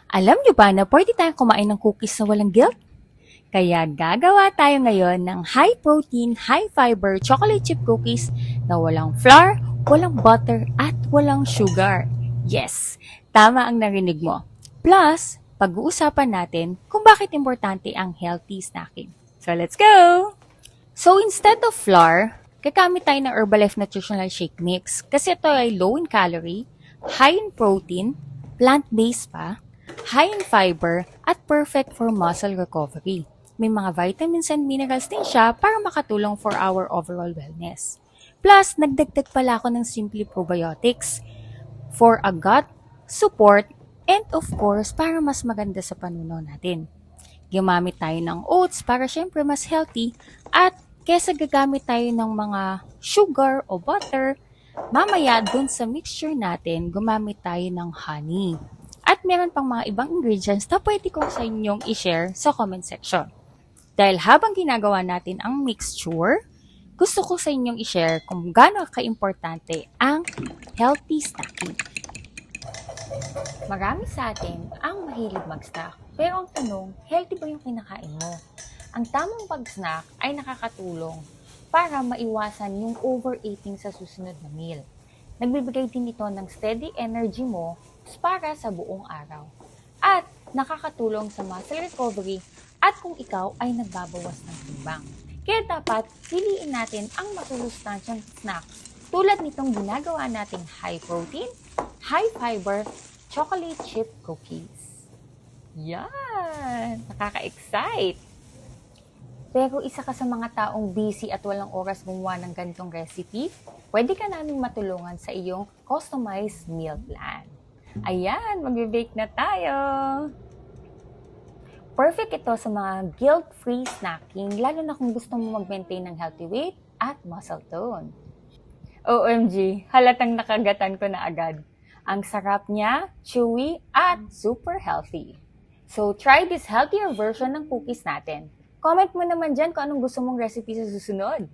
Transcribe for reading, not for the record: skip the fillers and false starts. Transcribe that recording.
Alam nyo ba na pwede tayong kumain ng cookies na walang guilt? Kaya gagawa tayo ngayon ng high-protein, high-fiber chocolate chip cookies na walang flour, walang butter, at walang sugar. Yes, tama ang narinig mo. Plus, pag-uusapan natin kung bakit importante ang healthy snacking. So let's go! So instead of flour, gagamit tayo ng Herbalife Nutritional Shake Mix kasi ito ay low in calorie, high in protein, plant-based pa, high in fiber, at perfect for muscle recovery. May mga vitamins and minerals din siya para makatulong for our overall wellness. Plus, nagdagdag pala ako ng Simply Probiotics for a gut support and of course, para mas maganda sa panunaw natin. Gumamit tayo ng oats para syempre mas healthy at kesa gagamit tayo ng mga sugar o butter, mamaya dun sa mixture natin, gumamit tayo ng honey. At meron pang mga ibang ingredients na pwede ko sa inyong i-share sa comment section. Dahil habang ginagawa natin ang mixture, gusto ko sa inyong i-share kung gaano ka-importante ang healthy snacking. Marami sa atin ang mahilig mag-snack, pero ang tanong, healthy ba yung kinakain mo? Ang tamang pag-snack ay nakakatulong para maiwasan yung overeating sa susunod na meal. Nagbibigay din ito ng steady energy mo para sa buong araw. At nakakatulong sa muscle recovery at kung ikaw ay nagbabawas ng timbang. Kaya dapat piliin natin ang masusustansyang snacks tulad nitong ginagawa nating high protein, high fiber, chocolate chip cookies. Yan! Nakaka-excite! Pero isa ka sa mga taong busy at walang oras gumawa ng ganitong recipe, pwede ka naming matulungan sa iyong customized meal plan. Ayan, magbe-bake na tayo! Perfect ito sa mga guilt-free snacking, lalo na kung gusto mo mag-maintain ng healthy weight at muscle tone. OMG, halatang nakagatan ko na agad. Ang sarap niya, chewy, at super healthy. So, try this healthier version ng cookies natin. Comment mo naman dyan kung anong gusto mong recipe sa susunod.